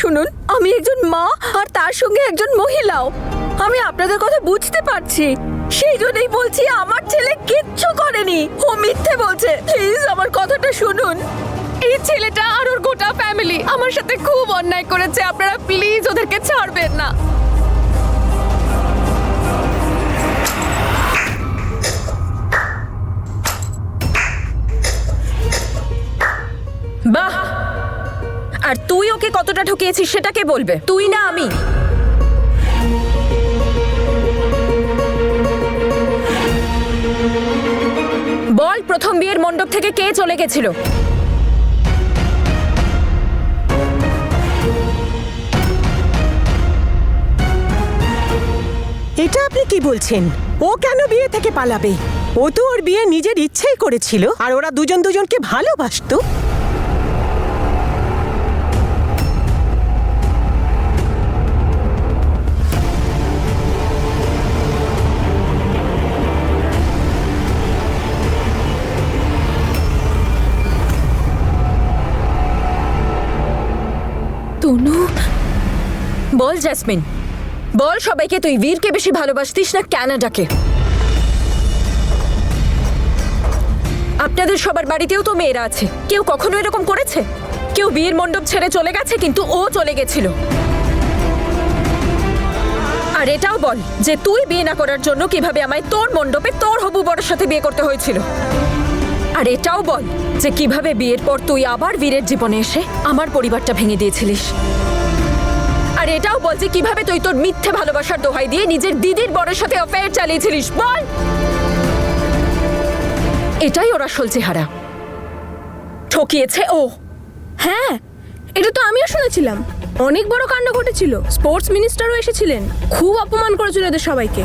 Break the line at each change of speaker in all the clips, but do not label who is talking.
শুনুন, আমি একজন মা আর তার সঙ্গে একজন মহিলাও। আমি আপনাদের কথা বুঝতে পারছি, সেই জন্যই বলছি আমার ছেলে কিচ্ছু করেনি, ও মিথ্যে বলছে। প্লিজ আমার কথাটা শুনুন।
এই ছেলেটা আর ওর গোটা ফ্যামিলি আমার সাথে খুব অন্যায় করেছে, আপনারা প্লিজ ওদেরকে ছাড়বেন না।
বাহ, আর তুই ওকে কতটা ঠকিয়েছিস সেটা কে বলবে? তুই না আমি? বল, প্রথম বিয়ের মণ্ডপ থেকে কে চলে গেছিল?
এটা আপনি কি বলছেন? ও কেন বিয়ে থেকে পালাবে? ও তো ওর বিয়ে নিজের ইচ্ছেই করেছিল, আর ওরা দুজন দুজনকে ভালোবাসতো।
তনু, বল জেসমিন, বল সবাইকে তুই বীরকে বেশি ভালোবাসতিস না ক্যানাডাকে? আপনাদের সবার বাড়িতেও তো মেয়েরা আছে, কেউ কখনো এরকম করেছে? কেউ বিয়ের মণ্ডপ ছেড়ে চলে গেছে, কিন্তু ও চলে গেছিল। আর এটাও বল যে তুই বিয়ে না করার জন্য কিভাবে আমায় তোর মণ্ডপে তোর হবু বরের সাথে বিয়ে করতে হয়েছিল। আর এটাও বল যে কিভাবে বিয়ের পর তুই আবার বীরের জীবনে এসে আমার পরিবারটা ভেঙে দিয়েছিলিস। আর এটাও বল যে কিভাবে তুই তোর মিথ্যে ভালোবাসার দোহাই দিয়ে নিজের দিদির বরের সাথে অ্যাফেয়ার চালিয়েছিলিস। বল। এটাই ওর আসল চেহারা। ঠকিয়েছে ও।
হ্যাঁ, এটা তো আমিও শুনেছিলাম। অনেক বড় কাণ্ড ঘটেছিল, স্পোর্টস মিনিস্টারও এসেছিলেন, খুব অপমান করেছিল এদের সবাইকে।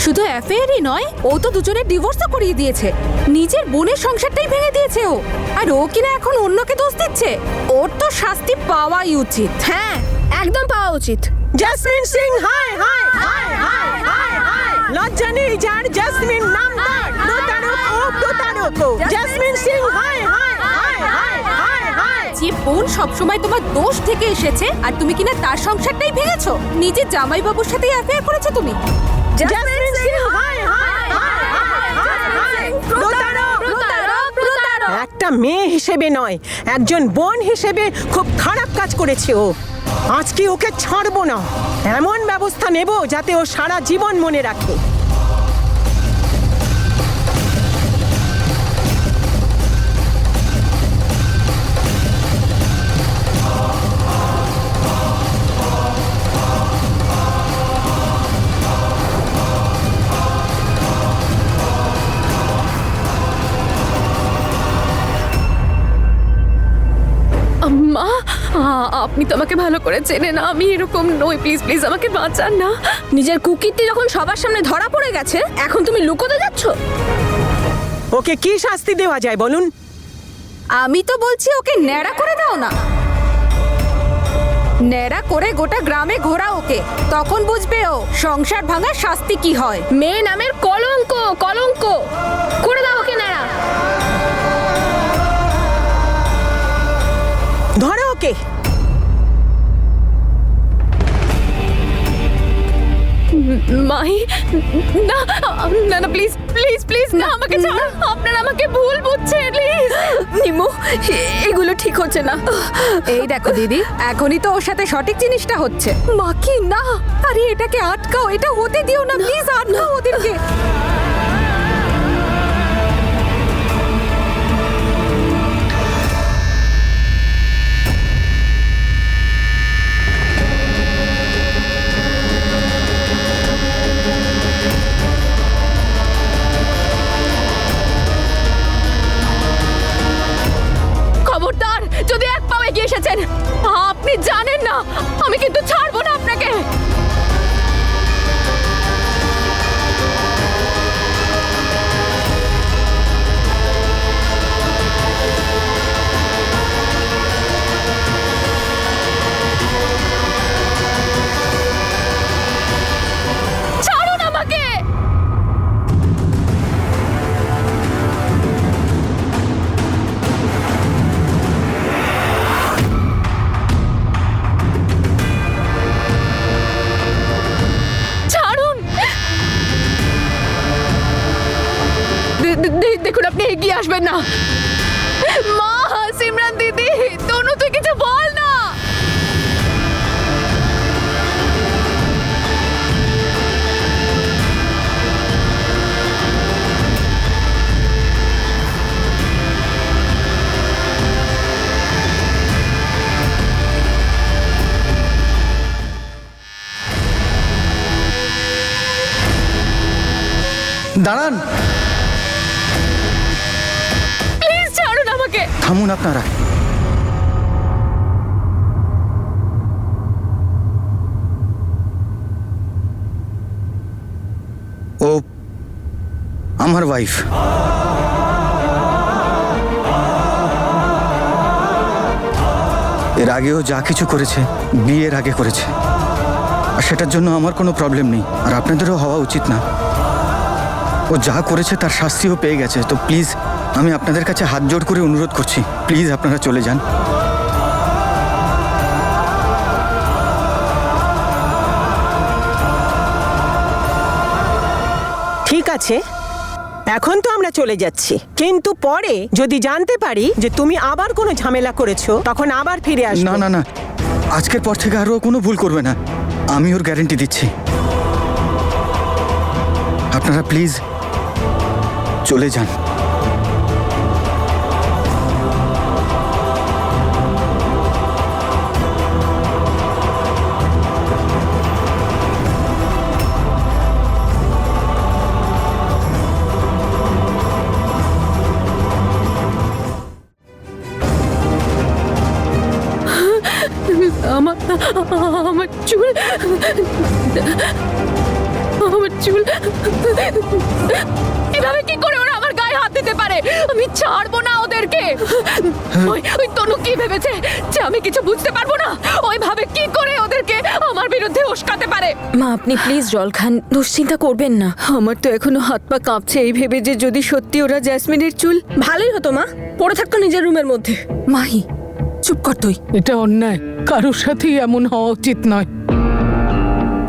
শুধু অ্যাফেয়ারই নয়, ও তো দুজনের ডিভোর্সও করিয়ে দিয়েছে। নিজের বোনের সংসারটাই ভেঙে দিয়েছে ও। আর ও কিনা এখন অন্যকে দোষ দিচ্ছে। ওর তো শাস্তি পাওয়াই উচিত। হ্যাঁ, একদম পাওয়া উচিত।
Jasmine Singh, high high high high high high. লজ্জা নেই যার জেসমিন নাম তার, প্রতারক ও প্রতারক। Jasmine Singh, high high high high high high.
যে বোন সবসময় তোমার দোষ থেকে এসেছে, আর তুমি কিনা তার সংসারটাই ভেঙেছো। নিজের জামাইবাবুর সাথে অ্যাফেয়ার করেছো তুমি।
Jasmine Singh, high high high high high. প্রতারক
প্রতারক প্রতারক।
একটা মেয়ে হিসেবে নয়, একজন বোন হিসেবে খুব খারাপ কাজ করেছে ও। আজকে ওকে ছাড়বো না, এমন ব্যবস্থা নেব যাতে ও সারা জীবন মনে রাখে।
মা, আপনি তো আমাকে ভালো করে চেনেন, আমি এরকম নই। প্লিজ প্লিজ আমাকে বাঁচান না।
নিজের কুকীর্তি যখন সবার সামনে ধরা পড়ে গেছে, এখন তুমি লুকোতে যাচ্ছ?
ওকে কি শাস্তি দেওয়া যায় বলুন?
আমি তো বলছি ওকে ন্যাড়া করে দাও না। ন্যাড়া করে গোটা গ্রামে ঘোরা ওকে, তখন বুঝবে ও সংসার ভাঙার শাস্তি কি হয়। মেয়ে নামের কলঙ্ক, কলঙ্ক। করে দাও ওকে ন্যাড়া।
ধরো ওকে।
মাই, না না না, প্লিজ প্লিজ প্লিজ না, আমাকে ছাড়। আপনারা আমাকে ভুল বুঝছেন, প্লিজ।
নিমু, এগুলো ঠিক হচ্ছে না।
এই দেখো দিদি, এখনই তো ওর সাথে সঠিক জিনিসটা হচ্ছে।
মা কি না, আরে এটাকে আটকাও, এটা হতে দিও না, প্লিজ আটকাও ওদেরকে। খবরদার, যদি এক পাও এগিয়ে এসেছেন, আপনি জানেন না আমি কিন্তু ছাড়বো না আপনাকে। না। মা, সিমরান দিদি, তনু তুই কিছু বল না।
দাঁড়ান,
প্লিজ ছাড়ুন আমাকে।
থামুন আপনারা। ও আমার ওয়াইফ। এর আগেও যা কিছু করেছে বিয়ের আগে করেছে, আর সেটার জন্য আমার কোনো প্রবলেম নেই, আর আপনাদেরও হওয়া উচিত না। ও যা করেছে তার শাস্তিও পেয়ে গেছে। তো প্লিজ আমি আপনাদের কাছে হাত জোড় করে অনুরোধ করছি, প্লিজ আপনারা চলে যান।
ঠিক আছে, এখন তো আমরা চলে যাচ্ছি, কিন্তু পরে যদি জানতে পারি যে তুমি আবার কোনো ঝামেলা করেছো তখন আবার ফিরে আসবো।
না না না, আজকের পর থেকে আরও কোনো ভুল করবে না, আমি ওর গ্যারেন্টি দিচ্ছি। আপনারা প্লিজ চলে যান।
আমার আমার চুল, আমার চুল, এভাবে কি করে ওরা আমার গায়ে হাত দিতে পারে? আমি ছাড়বো না ওদেরকে। ওই তনু কি ভেবেছে যে আমি কিছু বুঝতে পারবো না? ওইভাবে কি করে ওদেরকে আমার বিরুদ্ধে উস্কাতে পারে?
মা, আপনি প্লিজ জল খান, দুশ্চিন্তা করবেন না।
আমার তো এখনো হাত পা কাঁপছে এই ভেবে যে যদি সত্যি ওরা জ্যাসমিনের চুল। ভালোই হতো মা, পড়ে থাকতো নিজের রুমের মধ্যে।
মাহি চুপ কর তুই।
এটা অন্যায়, কারোর সাথেই এমন হওয়া উচিত নয়।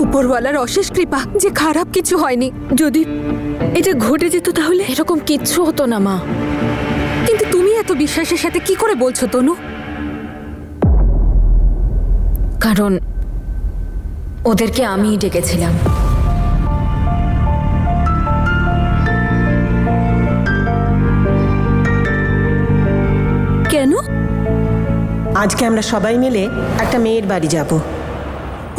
উপরওয়ালার অশেষ কৃপা যে খারাপ কিছু হয়নি।
যদি এটা ঘটে যেত তাহলে?
এরকম কিচ্ছু হতো না মা।
কিন্তু তুমি এত বিশ্বাসের সাথে কি করে বলছো তনু?
কারণ ওদেরকে আমিই ডেকেছিলাম।
কেন?
আজকে আমরা সবাই মিলে একটা মেয়ের বাড়ি যাব।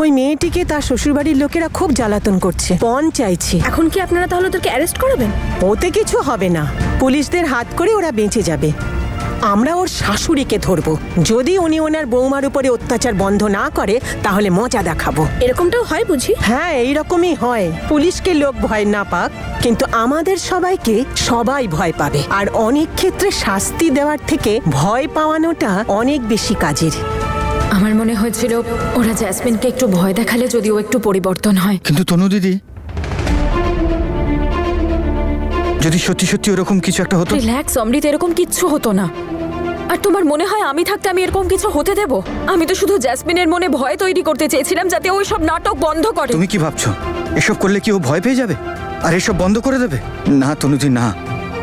ওই মেয়েটিকে তার শ্বশুরবাড়ির লোকেরা খুব জ্বালাতন করছে, পণ চাইছে।
এখন কি আপনারা তাহলে ওদেরকে অ্যারেস্ট করাবেন?
ওতে কিছু হবে না, পুলিশদের হাত করে ওরা বেঁচে যাবে। আমরা ওর শাশুড়িকে ধরবো। যদি উনি ওনার বৌমার উপরে অত্যাচার বন্ধ না করে তাহলে মজা দেখাবো।
এরকমটাও হয় বুঝি?
হ্যাঁ, এইরকমই হয়। পুলিশকে লোক ভয় না পাক, কিন্তু আমাদের সবাইকে সবাই ভয় পাবে। আর অনেক ক্ষেত্রে শাস্তি দেওয়ার থেকে ভয় পাওয়ানোটা অনেক বেশি কাজের।
আমার মনে হয়েছিল ওরা জ্যাসমিনকে একটু ভয় দেখালে যদি ও একটু পরিবর্তন হয়।
কিন্তু তনু দিদি, যদি সত্যি সত্যি ওরকম কিছু একটা হতো।
রিল্যাক্স অমৃত, এরকম কিচ্ছু হতো না। আর তোমার মনে হয় আমি থাকতে আমি এরকম কিছু হতে দেব? আমি তো শুধু জ্যাসমিনের মনে ভয় তৈরি করতে চেয়েছিলাম যাতে ওই সব নাটক বন্ধ করে।
তুমি কি ভাবছো এসব করলে কি ও ভয় পেয়ে যাবে আর এসব বন্ধ করে দেবে? না তনুদি না,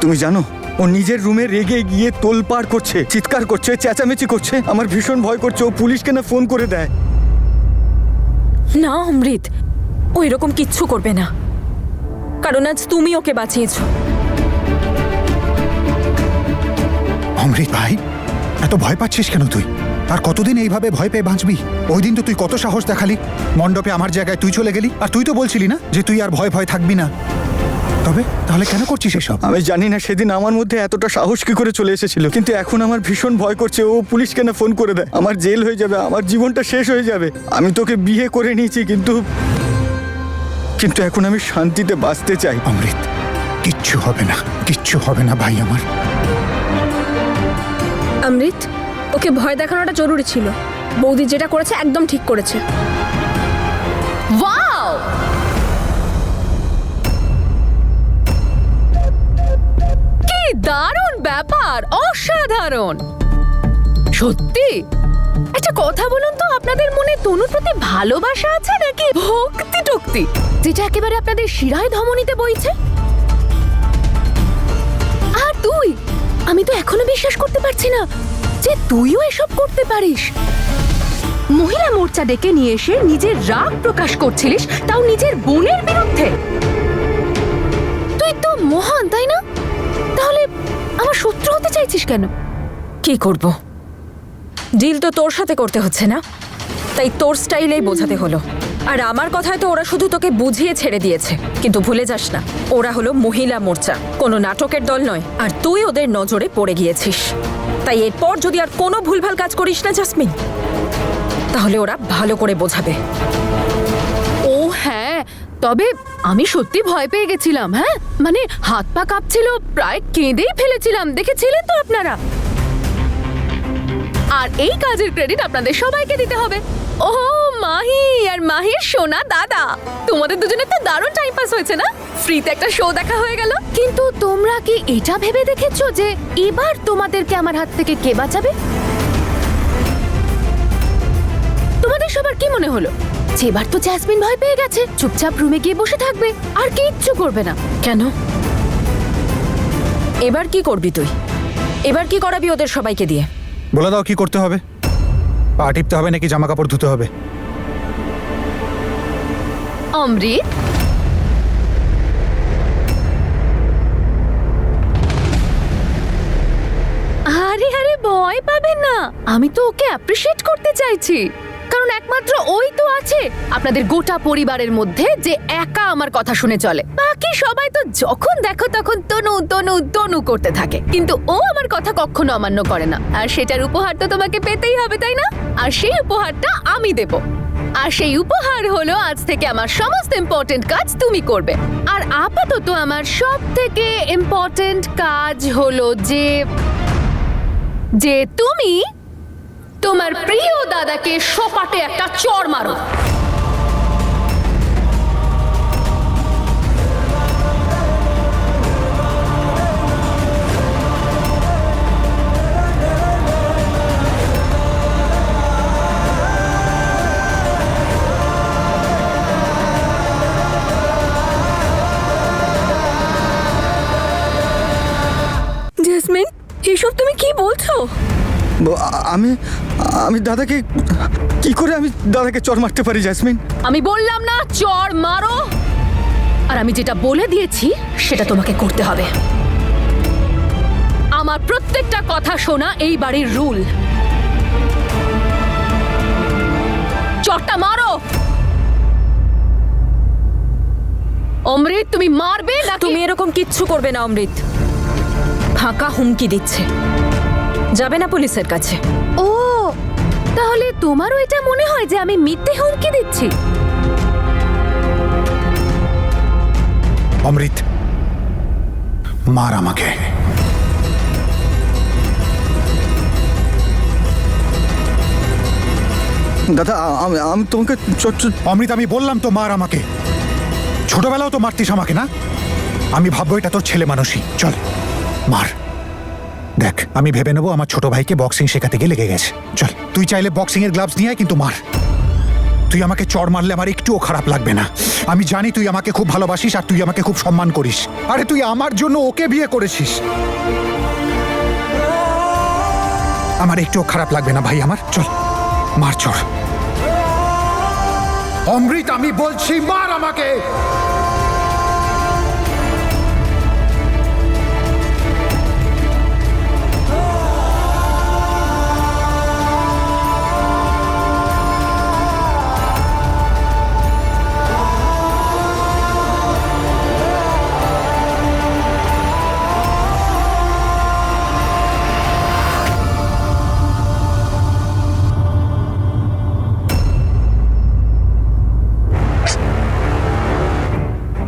তুমি জানো ও নিজের রুমে রেগে গিয়ে তোলপাড় করছে, চিৎকার করছে, চেঁচামেচি করছে। আমার ভীষণ ভয় করছে ও পুলিশকে না ফোন করে দেয়।
না অমৃত, ও এরকম কিচ্ছু করবে না, কারণ আজ তুমি ওকে বাঁচিয়েছো।
অমৃত ভাই, এত ভয় পাচ্ছিস কেন তুই? আর কতদিন এইভাবে ভয় পেয়ে বাঁচবি? ওই দিন তো তুই কত সাহস দেখালি, মণ্ডপে আমার জায়গায় তুই চলে গেলি, আর তুই তো বলছিলি না যে তুই আর ভয় ভয় থাকবি না। তবে তাহলে কেন করছিস এসব?
আমি জানি না সেদিন আমার মধ্যে এতটা সাহস কি করে চলে এসেছিল, কিন্তু এখন আমার ভীষণ ভয় করছে ও পুলিশকে না ফোন করে দেয়। আমার জেল হয়ে যাবে, আমার জীবনটা শেষ হয়ে যাবে। আমি তোকে বিয়ে করে নিয়েছি, কিন্তু এখন আমি শান্তিতে বাঁচতে চাই।
অমৃত, কিচ্ছু হবে না, কিচ্ছু হবে না ভাই আমার।
অমৃত, ওকে ভয় দেখানোটা জরুরি ছিল। বৌদি যেটা করেছে একদম ঠিক করেছে।
ওয়াও, কি দারুণ ব্যাপার, অসাধারণ। সত্যি একটা কথা বলুন তো, আপনাদের মনে তনুর প্রতি ভালোবাসা আছে নাকি ভক্তি টক্তি যেটা একেবারে আপনাদের শিরায় ধমনীতে বইছে? আর আমি তো এখনো বিশ্বাস করতে পারছি না যে তুইও এসব করতে পারিস। মহিলা মোর্চা ডেকে নিয়ে এসে নিজের রাগ প্রকাশ করছিলিস, তাও নিজের বোনের বিরুদ্ধে। তুই তো মহান, তাই না? তাহলে আমার শত্রু হতে চাইছিস কেন?
কি করব? ডিল তো তোর সাথে করতে হচ্ছে না, তাই তোর স্টাইলেই বোঝাতে হলো। আর আমার কথায় তো ওরা শুধু তোকে বুঝিয়ে ছেড়ে দিয়েছে, কিন্তু ভুলে যাস না ওরা হলো মহিলা মোর্চা, কোনো নাটকের দল নয়। আর তুই ওদের নজরে পড়ে গিয়েছিস, তাই এরপর যদি আর কোনো ভুলভাল কাজ করিস না জাসমিন, তাহলে ওরা ভালো করে বোঝাবে।
ও হ্যাঁ, তবে আমি সত্যি ভয় পেয়ে গেছিলাম। হ্যাঁ, মানে হাত পা কাঁপছিল, প্রায় কেঁদেই ফেলেছিলাম। দেখেছিলেন তো আপনারা। আর এই কাজের ক্রেডিট আপনাদের সবাইকে দিতে হবে। ও মাহি আর মাহির সোনা দাদা, তোমাদের দুজনের তো দারুণ টাইম পাস হয়েছে না? ফ্রিতে একটা শো দেখা হয়ে গেল। কিন্তু তোমরা কি এটা ভেবে দেখেছো যে এবার তোমাদেরকে আমার হাত থেকে কে বাঁচাবে? তোমাদের সবার কি মনে হলো যে এবার তো জ্যাসমিন ভয় পেয়ে গেছে, চুপচাপ রুমে গিয়ে বসে থাকবে আর কিচ্ছু করবে না?
কেন? এবার কি করবি তুই? এবার কি করাবি ওদের সবাইকে দিয়ে?
বলে দাও কি করতে হবে? পা টিপতে হবে নাকি জামা কাপড় ধুতে হবে?
অমৃত, আরে আরে ভয় পাবেন না, আমি তো ওকে অ্যাপ্রিশিয়েট করতে চাইছি। কারণ একমাত্র ওই তো আছে আপনাদের গোটা পরিবারের মধ্যে যে একা আমার কথা শুনে চলে। বাকি সবাই তো যখন দেখো তখন তনু তনু তনু করতে থাকে, কিন্তু ও আমার কথা কখনো অমান্য করে না। আর সেটার উপহার তো তোমাকে পেতেই হবে, তাই না? আর সেই উপহারটা আমি দেব। আর সেই উপহার হলো আজ থেকে আমার সমস্ত ইম্পর্টেন্ট কাজ তুমি করবে। আর আপাতত আমার সব থেকে ইম্পর্টেন্ট কাজ হলো যে তুমি তোমার প্রিয় দাদাকে সপাটে একটা চড় মারো।
জেসমিন, এসব তুমি কি বলছো?
আমি দাদাকে কি করে আমি দাদাকে চড় মারতে পারি জাসমিন?
আমি বললাম না চড় মারো, আর আমি যেটা বলে দিয়েছি সেটা তোমাকে করতে হবে। আমার প্রত্যেকটা কথা শোনা এই বাড়ির রুল। চড়টা মারো। অমৃত, তুমি মারবে না?
তুমি এরকম কিচ্ছু করবে না অমৃত। ফাঁকা হুমকি দিচ্ছে, যাবে না পুলিশের কাছে।
ও, তাহলে তোমারও এটা মনে হয় যে আমি মিথ্যে হুমকি দিচ্ছি?
অমৃত, মার আমাকে।
দাদা আমি তোমাকে
অমৃত, আমি বললাম তো মার আমাকে। ছোটবেলাও তো মারতিস আমাকে, না? আমি ভাববো এটা তোর ছেলে মানুষই। চল মার। দেখ, আমি ভেবে নেবো আমার ছোট ভাইকে বক্সিং শেখাতে গিয়ে লেগে গেছে। চল, তুই চাইলে বক্সিং এর গ্লাভস নিয়ে আয়, কিন্তু মার। তুই আমাকে চড় মারলে আমার একটুও খারাপ লাগবে না। আমি জানি তুই আমাকে খুব ভালোবাসিস আর তুই আমাকে খুব সম্মান করিস। আরে তুই আমার জন্য ওকে বিয়ে করেছিস। আমার একটুও খারাপ লাগবে না ভাই আমার। চল মার চড়। অমৃত, আমি বলছি মার আমাকে।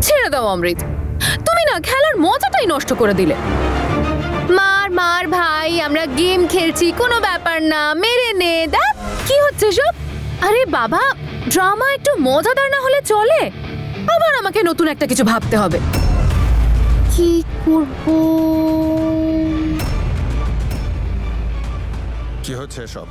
ছেড়ে দাও অমৃত, তুমি না খেলার মজাটাই নষ্ট করে দিলে। মার মার ভাই, আমরা গেম খেলছি, কোনো ব্যাপার না, মেরে নে। দেখ কি হচ্ছে সব। আরে বাবা, ড্রামা একটু মজাদার না হলে চলে? আবার আমাকে নতুন একটা কিছু ভাবতে হবে। কি করব?
কি হচ্ছে সব?